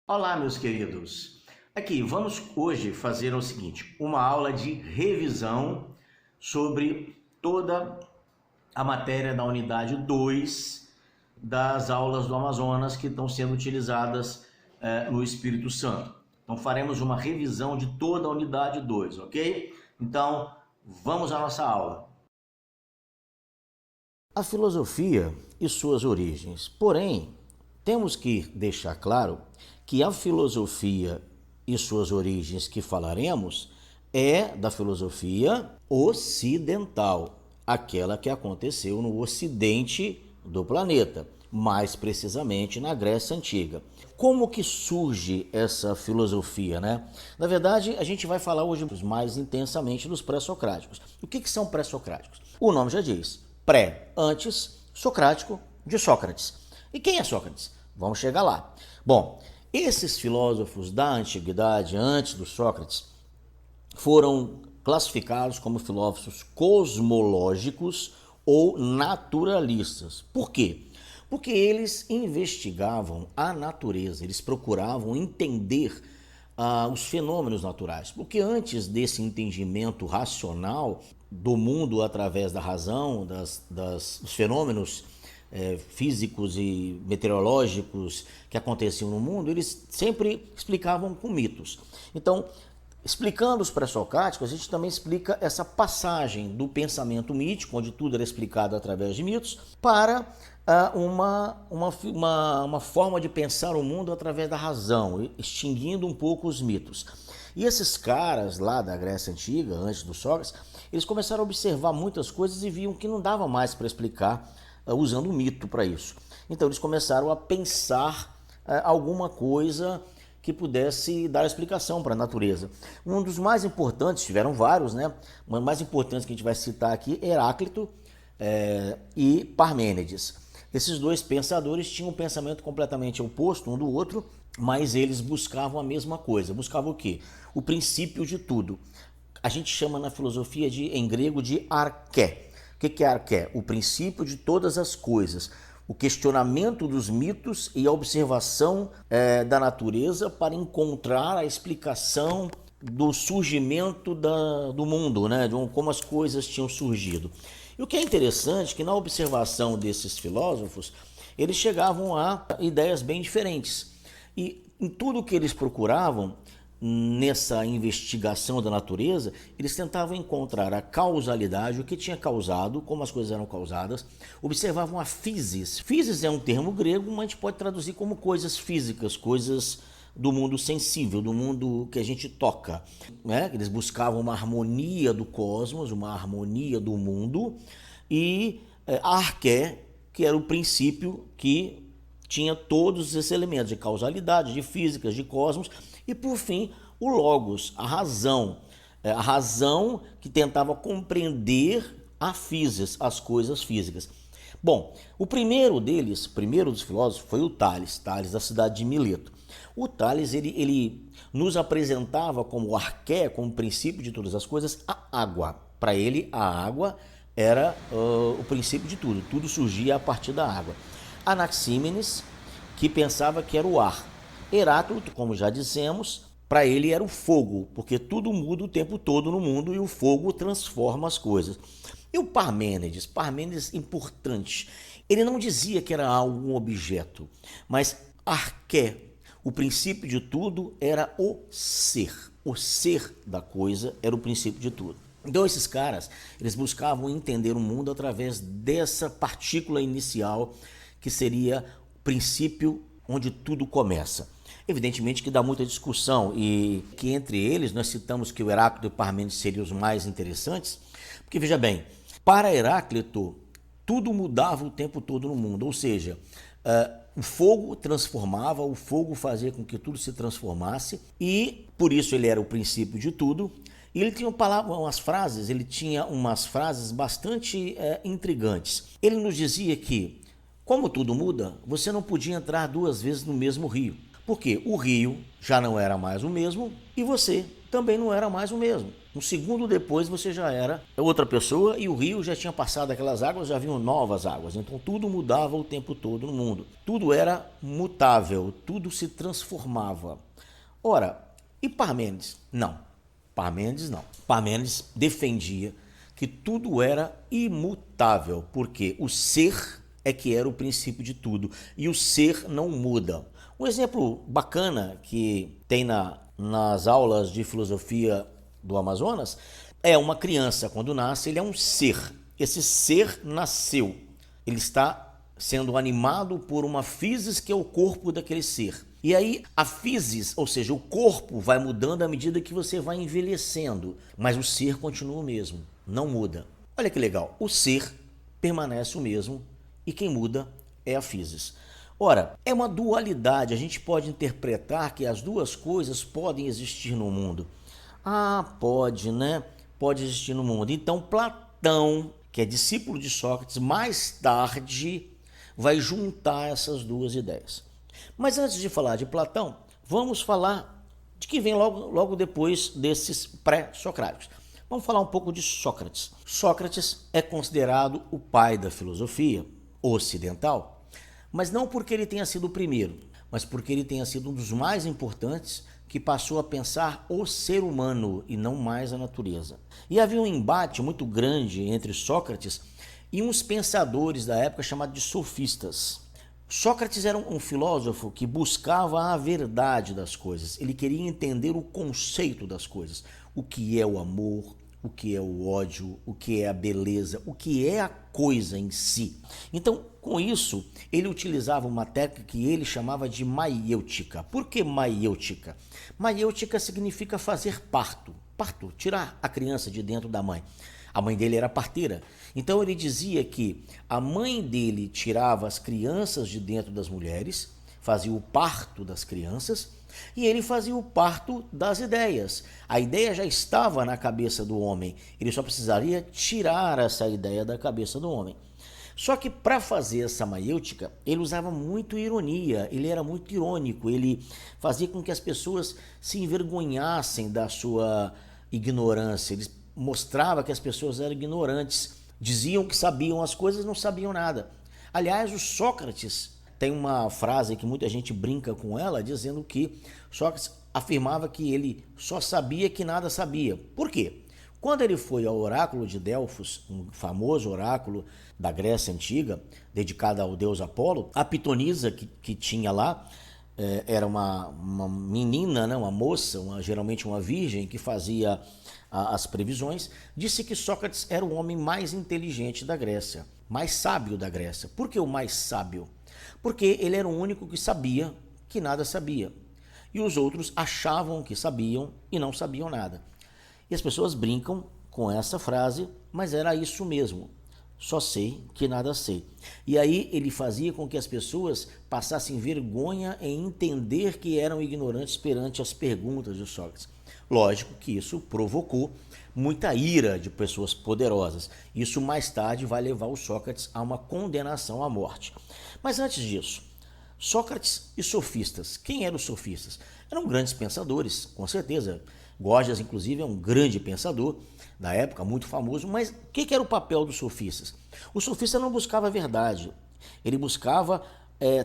Olá, meus queridos. Aqui, vamos hoje fazer o seguinte, uma aula de revisão sobre toda a matéria da unidade 2 das aulas do Amazonas que estão sendo utilizadas no Espírito Santo. Então, faremos uma revisão de toda a unidade 2, ok? Então, vamos à nossa aula. A filosofia e suas origens. Porém, temos que deixar claro que a filosofia e suas origens que falaremos é da filosofia ocidental, aquela que aconteceu no ocidente do planeta, mais precisamente na Grécia Antiga. Como que surge essa filosofia, né? Na verdade, a gente vai falar hoje mais intensamente dos pré-socráticos. O que são pré-socráticos? O nome já diz, pré, antes, socrático, de Sócrates. E quem é Sócrates? Vamos chegar lá. Bom, esses filósofos da antiguidade, antes do Sócrates, foram classificados como filósofos cosmológicos ou naturalistas. Por quê? Porque eles investigavam a natureza, eles procuravam entender os fenômenos naturais. Porque antes desse entendimento racional do mundo através da razão, dos fenômenos físicos e meteorológicos que aconteciam no mundo, eles sempre explicavam com mitos. Então, explicando os pré-socráticos, a gente também explica essa passagem do pensamento mítico, onde tudo era explicado através de mitos, para uma forma de pensar o mundo através da razão, extinguindo um pouco os mitos. E esses caras lá da Grécia Antiga, antes do Sócrates, eles começaram a observar muitas coisas e viam que não dava mais para explicar usando o mito para isso. Então eles começaram a pensar alguma coisa que pudesse dar explicação para a natureza. Um dos mais importantes, tiveram vários, né? Mas mais importantes que a gente vai citar aqui, Heráclito e Parmênides. Esses dois pensadores tinham um pensamento completamente oposto um do outro, mas eles buscavam a mesma coisa. Buscavam o quê? O princípio de tudo. A gente chama na filosofia em grego de arché. O que é arché? O princípio de todas as coisas. O questionamento dos mitos e a observação da natureza para encontrar a explicação do surgimento do mundo, né? De como as coisas tinham surgido. E o que é interessante é que na observação desses filósofos, eles chegavam a ideias bem diferentes. E em tudo que eles procuravam, nessa investigação da natureza, eles tentavam encontrar a causalidade, o que tinha causado, como as coisas eram causadas, observavam a physis. Physis é um termo grego, mas a gente pode traduzir como coisas físicas, coisas do mundo sensível, do mundo que a gente toca, né? Eles buscavam uma harmonia do cosmos, uma harmonia do mundo, e a arché, que era o princípio que tinha todos esses elementos de causalidade, de físicas, de cosmos, e por fim o logos, a razão que tentava compreender a physis, as coisas físicas. Bom, o primeiro dos filósofos foi o Tales da cidade de Mileto. O Tales, ele nos apresentava como arché, como princípio de todas as coisas, a água. Para ele, a água era o princípio de tudo, tudo surgia a partir da água. Anaxímenes, que pensava que era o ar. Heráclito, como já dissemos, para ele era o fogo, porque tudo muda o tempo todo no mundo e o fogo transforma as coisas. E o Parmênides, importante, ele não dizia que era algum objeto, mas arché, o princípio de tudo era o ser da coisa era o princípio de tudo. Então esses caras, eles buscavam entender o mundo através dessa partícula inicial que seria o princípio onde tudo começa. Evidentemente que dá muita discussão e que entre eles nós citamos que o Heráclito e o Parmênides seriam os mais interessantes, porque veja bem, para Heráclito tudo mudava o tempo todo no mundo, ou seja, o fogo transformava, o fogo fazia com que tudo se transformasse e por isso ele era o princípio de tudo. E ele tinha umas frases bastante intrigantes. Ele nos dizia que, como tudo muda, você não podia entrar duas vezes no mesmo rio. Porque o rio já não era mais o mesmo e você também não era mais o mesmo. Um segundo depois você já era outra pessoa e o rio já tinha passado aquelas águas, já vinham novas águas. Então tudo mudava o tempo todo no mundo. Tudo era mutável, tudo se transformava. Ora, e Parmênides? Não. Parmênides não. Parmênides defendia que tudo era imutável, porque o ser é que era o princípio de tudo e o ser não muda. Um exemplo bacana que tem nas aulas de filosofia do Amazonas é uma criança, quando nasce, ele é um ser. Esse ser nasceu. Ele está sendo animado por uma physis que é o corpo daquele ser. E aí a physis, ou seja, o corpo vai mudando à medida que você vai envelhecendo, mas o ser continua o mesmo, não muda. Olha que legal, o ser permanece o mesmo e quem muda é a physis. Ora, é uma dualidade, a gente pode interpretar que as duas coisas podem existir no mundo. Ah, pode, né? Pode existir no mundo. Então Platão, que é discípulo de Sócrates, mais tarde vai juntar essas duas ideias. Mas antes de falar de Platão, vamos falar de que vem logo depois desses pré-socráticos. Vamos falar um pouco de Sócrates. Sócrates é considerado o pai da filosofia ocidental, mas não porque ele tenha sido o primeiro, mas porque ele tenha sido um dos mais importantes que passou a pensar o ser humano e não mais a natureza. E havia um embate muito grande entre Sócrates e uns pensadores da época chamados de sofistas. Sócrates era um filósofo que buscava a verdade das coisas. Ele queria entender o conceito das coisas. O que é o amor, o que é o ódio, o que é a beleza, o que é a coisa em si. Então, com isso, ele utilizava uma técnica que ele chamava de maiêutica. Por que maiêutica? Maiêutica significa fazer parto. Parto, tirar a criança de dentro da mãe. A mãe dele era parteira. Então ele dizia que a mãe dele tirava as crianças de dentro das mulheres, fazia o parto das crianças, e ele fazia o parto das ideias. A ideia já estava na cabeça do homem, ele só precisaria tirar essa ideia da cabeça do homem. Só que para fazer essa maiêutica, ele usava muito ironia, ele era muito irônico, ele fazia com que as pessoas se envergonhassem da sua ignorância, ele mostrava que as pessoas eram ignorantes, diziam que sabiam as coisas, não sabiam nada. Aliás, o Sócrates tem uma frase que muita gente brinca com ela, dizendo que Sócrates afirmava que ele só sabia que nada sabia. Por quê? Quando ele foi ao oráculo de Delfos, um famoso oráculo da Grécia Antiga, dedicado ao deus Apolo, a pitonisa que tinha lá era uma menina, né, uma moça, geralmente uma virgem, que fazia as previsões, disse que Sócrates era o homem mais inteligente da Grécia, mais sábio da Grécia. Por que o mais sábio? Porque ele era o único que sabia que nada sabia. E os outros achavam que sabiam e não sabiam nada. E as pessoas brincam com essa frase, mas era isso mesmo. Só sei que nada sei. E aí ele fazia com que as pessoas passassem vergonha em entender que eram ignorantes perante as perguntas de Sócrates. Lógico que isso provocou muita ira de pessoas poderosas. Isso mais tarde vai levar o Sócrates a uma condenação à morte. Mas antes disso, Sócrates e sofistas. Quem eram os sofistas? Eram grandes pensadores, com certeza. Gorgias, inclusive, é um grande pensador da época, muito famoso. Mas o que era o papel dos sofistas? O sofista não buscava a verdade. Ele buscava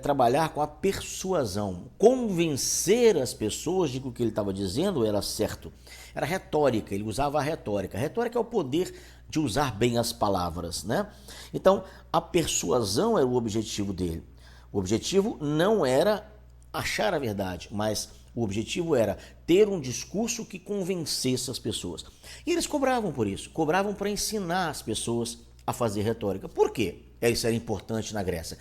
trabalhar com a persuasão, convencer as pessoas de que o que ele estava dizendo era certo. Era retórica, ele usava a retórica. A retórica é o poder de usar bem as palavras, né? Então, a persuasão era o objetivo dele. O objetivo não era achar a verdade, mas o objetivo era ter um discurso que convencesse as pessoas. E eles cobravam por isso, cobravam para ensinar as pessoas a fazer retórica. Por quê? Isso era importante na Grécia.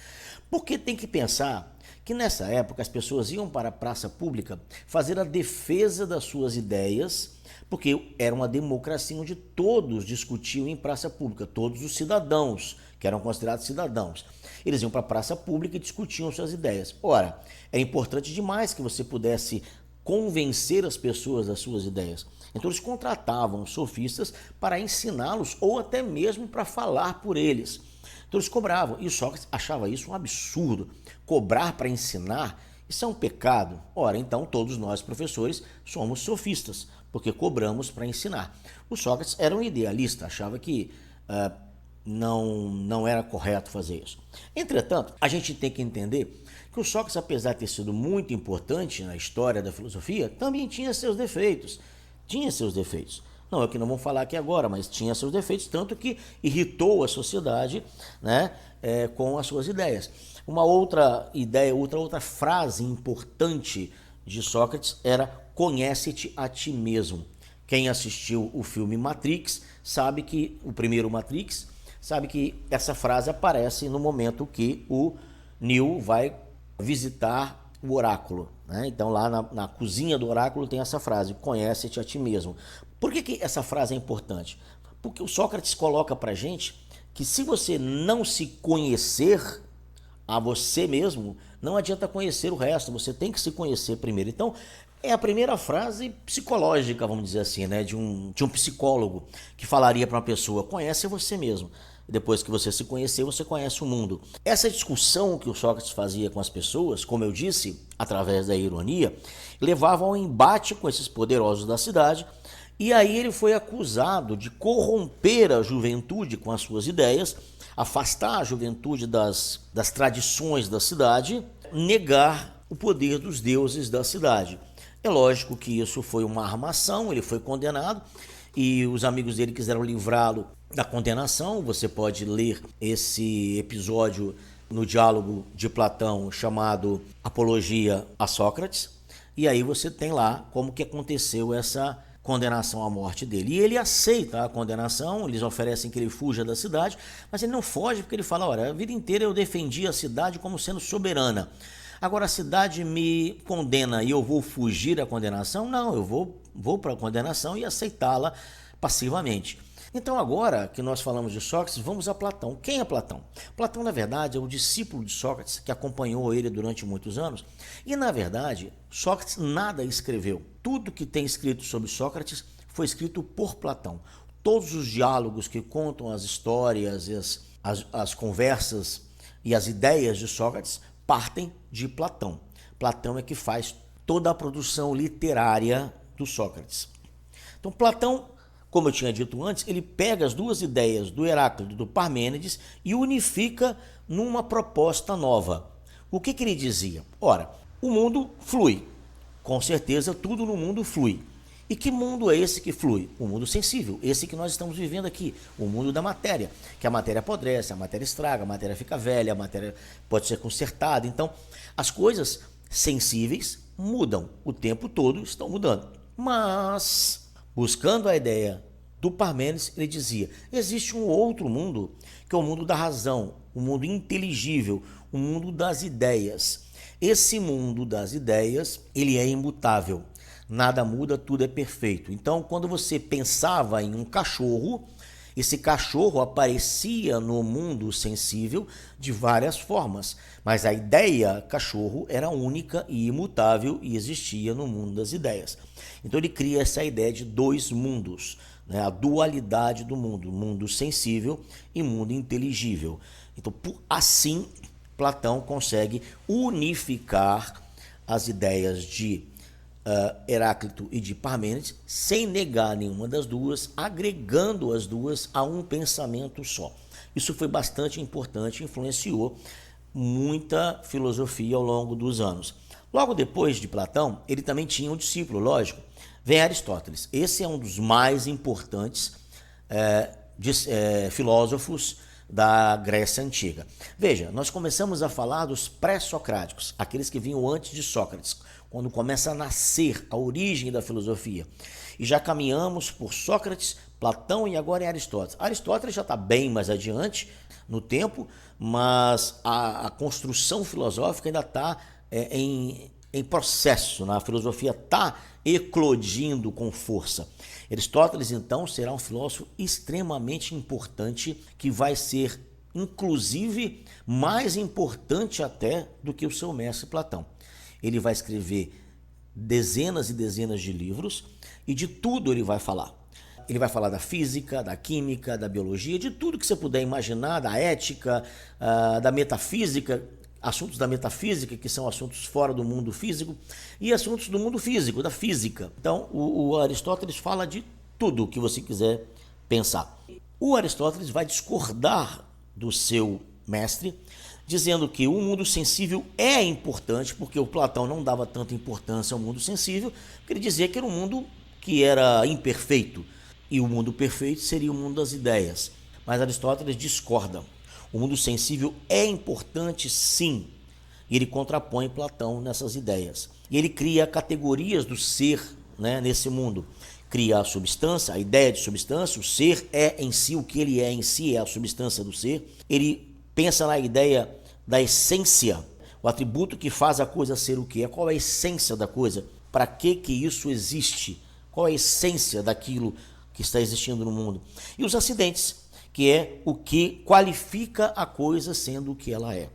Porque tem que pensar que nessa época as pessoas iam para a praça pública fazer a defesa das suas ideias, porque era uma democracia onde todos discutiam em praça pública, todos os cidadãos, que eram considerados cidadãos. Eles iam para a praça pública e discutiam suas ideias. Ora, é importante demais que você pudesse convencer as pessoas das suas ideias. Então eles contratavam sofistas para ensiná-los ou até mesmo para falar por eles. Então eles cobravam, e Sócrates achava isso um absurdo. Cobrar para ensinar, isso é um pecado. Ora, então todos nós professores somos sofistas, porque cobramos para ensinar. O Sócrates era um idealista, achava que não era correto fazer isso. Entretanto, a gente tem que entender que o Sócrates, apesar de ter sido muito importante na história da filosofia, também tinha seus defeitos. Tinha seus defeitos. Não é o que não vamos falar aqui agora, mas tinha seus defeitos, tanto que irritou a sociedade, né, com as suas ideias. Uma outra ideia, outra frase importante de Sócrates era: conhece-te a ti mesmo. Quem assistiu o filme Matrix sabe que, o primeiro Matrix, sabe que essa frase aparece no momento que o Neo vai visitar o oráculo, né? Então lá na cozinha do oráculo tem essa frase: conhece-te a ti mesmo. Por que essa frase é importante? Porque o Sócrates coloca pra gente que se você não se conhecer a você mesmo, não adianta conhecer o resto, você tem que se conhecer primeiro. Então, é a primeira frase psicológica, vamos dizer assim, né, de um psicólogo que falaria para uma pessoa: conhece você mesmo. Depois que você se conhecer, você conhece o mundo. Essa discussão que o Sócrates fazia com as pessoas, como eu disse, através da ironia, levava a um embate com esses poderosos da cidade. E aí ele foi acusado de corromper a juventude com as suas ideias, afastar a juventude das tradições da cidade, negar o poder dos deuses da cidade. É lógico que isso foi uma armação, ele foi condenado e os amigos dele quiseram livrá-lo da condenação. Você pode ler esse episódio no diálogo de Platão chamado Apologia a Sócrates, e aí você tem lá como que aconteceu essa condenação à morte dele. E ele aceita a condenação, eles oferecem que ele fuja da cidade, mas ele não foge porque ele fala: olha, a vida inteira eu defendi a cidade como sendo soberana. Agora a cidade me condena e eu vou fugir da condenação? Não, eu vou para a condenação e aceitá-la passivamente. Então agora que nós falamos de Sócrates, vamos a Platão. Quem é Platão? Platão, na verdade, é o discípulo de Sócrates que acompanhou ele durante muitos anos. E, na verdade, Sócrates nada escreveu. Tudo que tem escrito sobre Sócrates foi escrito por Platão. Todos os diálogos que contam as histórias, as conversas e as ideias de Sócrates partem de Platão. Platão é que faz toda a produção literária do Sócrates. Então, Platão, como eu tinha dito antes, ele pega as duas ideias do Heráclito e do Parmênides e unifica numa proposta nova. O que ele dizia? Ora, o mundo flui. Com certeza, tudo no mundo flui. E que mundo é esse que flui? O mundo sensível, esse que nós estamos vivendo aqui, o mundo da matéria, que a matéria apodrece, a matéria estraga, a matéria fica velha, a matéria pode ser consertada. Então, as coisas sensíveis mudam, o tempo todo estão mudando. Mas, buscando a ideia do Parmênides, ele dizia: existe um outro mundo, que é o mundo da razão, o mundo inteligível, o mundo das ideias. Esse mundo das ideias, ele é imutável. Nada muda, tudo é perfeito. Então, quando você pensava em um cachorro, esse cachorro aparecia no mundo sensível de várias formas, mas a ideia cachorro era única e imutável e existia no mundo das ideias. Então, ele cria essa ideia de dois mundos, né? A dualidade do mundo, mundo sensível e mundo inteligível. Então, assim, Platão consegue unificar as ideias de Heráclito e de Parmênides, sem negar nenhuma das duas, agregando as duas a um pensamento só. Isso foi bastante importante, influenciou muita filosofia ao longo dos anos. Logo depois de Platão, ele também tinha um discípulo, lógico, vem Aristóteles. Esse é um dos mais importantes filósofos da Grécia Antiga. Veja, nós começamos a falar dos pré-socráticos, aqueles que vinham antes de Sócrates, quando começa a nascer a origem da filosofia. E já caminhamos por Sócrates, Platão e agora em Aristóteles. Aristóteles já está bem mais adiante no tempo, mas a construção filosófica ainda está em processo, né? A filosofia está eclodindo com força. Aristóteles, então, será um filósofo extremamente importante, que vai ser, inclusive, mais importante até do que o seu mestre Platão. Ele vai escrever dezenas e dezenas de livros e de tudo ele vai falar. Ele vai falar da física, da química, da biologia, de tudo que você puder imaginar, da ética, da metafísica. assuntos da metafísica, que são assuntos fora do mundo físico, e assuntos do mundo físico, da física. Então, o Aristóteles fala de tudo o que você quiser pensar. O Aristóteles vai discordar do seu mestre, dizendo que o mundo sensível é importante, porque o Platão não dava tanta importância ao mundo sensível, porque ele dizia que era um mundo que era imperfeito, e o mundo perfeito seria o mundo das ideias. Mas Aristóteles discorda. O mundo sensível é importante, sim, e ele contrapõe Platão nessas ideias. E ele cria categorias do ser, né, nesse mundo. Cria a substância, a ideia de substância, o ser é em si, o que ele é em si é a substância do ser. Ele pensa na ideia da essência, o atributo que faz a coisa ser o que é. Qual é a essência da coisa? Para que isso existe? Qual é a essência daquilo que está existindo no mundo? E os acidentes, que é o que qualifica a coisa sendo o que ela é.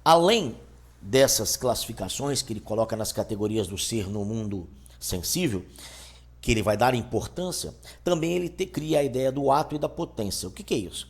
Além dessas classificações que ele coloca nas categorias do ser no mundo sensível, que ele vai dar importância, também ele cria a ideia do ato e da potência. O que é isso?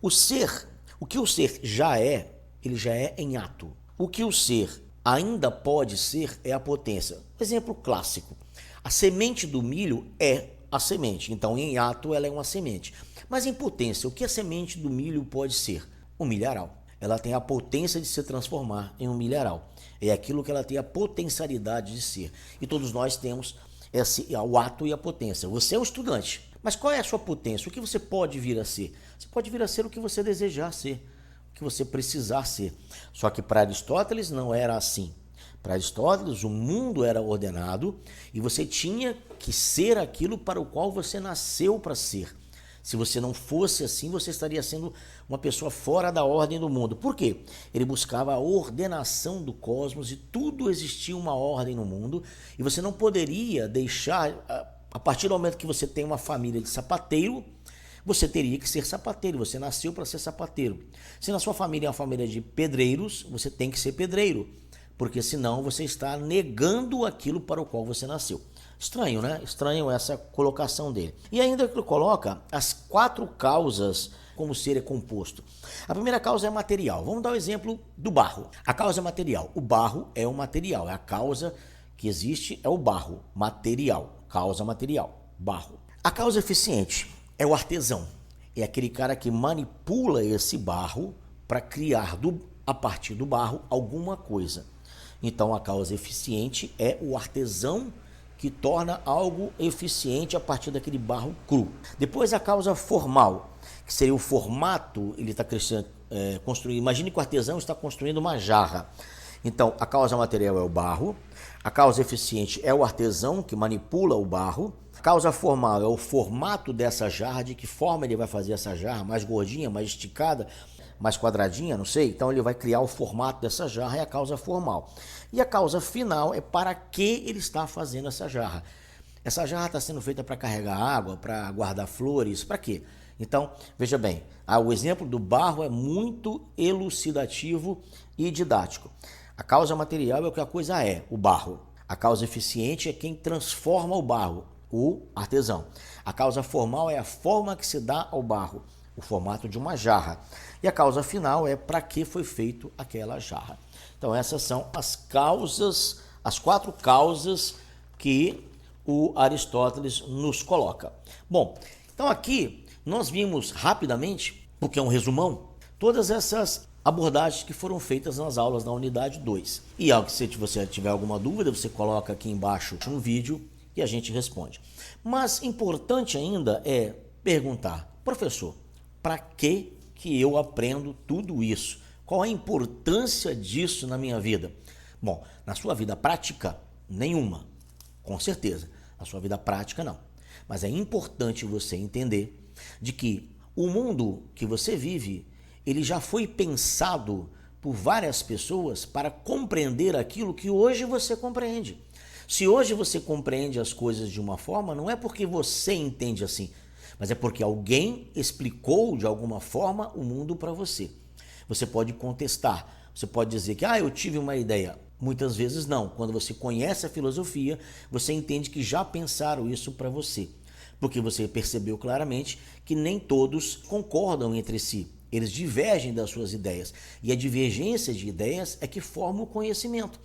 O ser, o que o ser já é, ele já é em ato. O que o ser ainda pode ser é a potência. Exemplo clássico, a semente do milho é a semente, então em ato ela é uma semente. Mas em potência, o que a semente do milho pode ser? Um milharal. Ela tem a potência de se transformar em um milharal. É aquilo que ela tem a potencialidade de ser. E todos nós temos o ato e a potência. Você é um estudante, mas qual é a sua potência? O que você pode vir a ser? Você pode vir a ser o que você desejar ser, o que você precisar ser. Só que para Aristóteles não era assim. Para Aristóteles, o mundo era ordenado e você tinha que ser aquilo para o qual você nasceu para ser. Se você não fosse assim, você estaria sendo uma pessoa fora da ordem do mundo. Por quê? Ele buscava a ordenação do cosmos e tudo existia uma ordem no mundo e você não poderia deixar, a partir do momento que você tem uma família de sapateiro, você teria que ser sapateiro, você nasceu para ser sapateiro. Se na sua família é uma família de pedreiros, você tem que ser pedreiro, porque senão você está negando aquilo para o qual você nasceu. Estranho, né? Estranho essa colocação dele. E ainda ele coloca as 4 causas como o ser é composto. A primeira causa é material. Vamos dar o exemplo do barro. A causa é material. O barro é um material. É a causa que existe, é o barro. Material. Causa material. Barro. A causa eficiente é o artesão. É aquele cara que manipula esse barro para criar a partir do barro alguma coisa. Então a causa eficiente é o artesão que torna algo eficiente a partir daquele barro cru. Depois a causa formal, que seria o formato, ele está construindo. Imagine que o artesão está construindo uma jarra. Então a causa material é o barro, a causa eficiente é o artesão que manipula o barro, a causa formal é o formato dessa jarra, de que forma ele vai fazer essa jarra, mais gordinha, mais esticada, mais quadradinha, não sei. Então ele vai criar o formato dessa jarra, é a causa formal. E a causa final é para que ele está fazendo essa jarra. Essa jarra está sendo feita para carregar água, para guardar flores, para quê? Então, veja bem, o exemplo do barro é muito elucidativo e didático. A causa material é o que a coisa é, o barro. A causa eficiente é quem transforma o barro, o artesão. A causa formal é a forma que se dá ao barro, o formato de uma jarra. E a causa final é para que foi feito aquela jarra. Então essas são as causas, as 4 causas que o Aristóteles nos coloca. Bom, então aqui nós vimos rapidamente, porque é um resumão, todas essas abordagens que foram feitas nas aulas da unidade 2. E se você tiver alguma dúvida, você coloca aqui embaixo no vídeo e a gente responde. Mas importante ainda é perguntar, professor, para que eu aprendo tudo isso? Qual a importância disso na minha vida? Bom, na sua vida prática, nenhuma, com certeza. Na sua vida prática, não. Mas é importante você entender de que o mundo que você vive, ele já foi pensado por várias pessoas para compreender aquilo que hoje você compreende. Se hoje você compreende as coisas de uma forma, não é porque você entende assim, mas é porque alguém explicou de alguma forma o mundo para você. Você pode contestar, você pode dizer que eu tive uma ideia. Muitas vezes não. Quando você conhece a filosofia, você entende que já pensaram isso para você. Porque você percebeu claramente que nem todos concordam entre si. Eles divergem das suas ideias. E a divergência de ideias é que forma o conhecimento.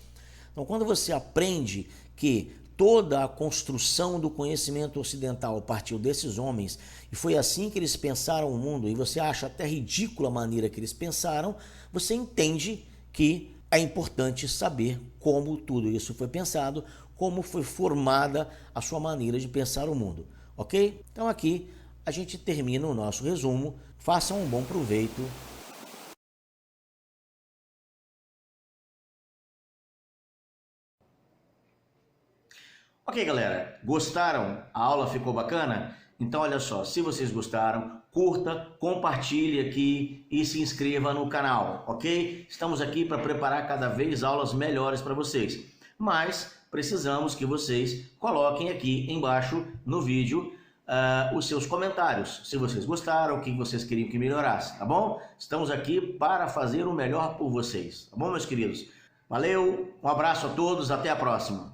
Então, quando você aprende que toda a construção do conhecimento ocidental partiu desses homens, e foi assim que eles pensaram o mundo, e você acha até ridícula a maneira que eles pensaram, você entende que é importante saber como tudo isso foi pensado, como foi formada a sua maneira de pensar o mundo, ok? Então aqui a gente termina o nosso resumo. Façam um bom proveito. Ok, galera, gostaram? A aula ficou bacana? Então olha só, se vocês gostaram, curta, compartilhe aqui e se inscreva no canal, ok? Estamos aqui para preparar cada vez aulas melhores para vocês, mas precisamos que vocês coloquem aqui embaixo no vídeo os seus comentários, se vocês gostaram, o que vocês queriam que melhorasse, tá bom? Estamos aqui para fazer o melhor por vocês, tá bom, meus queridos? Valeu, um abraço a todos, até a próxima!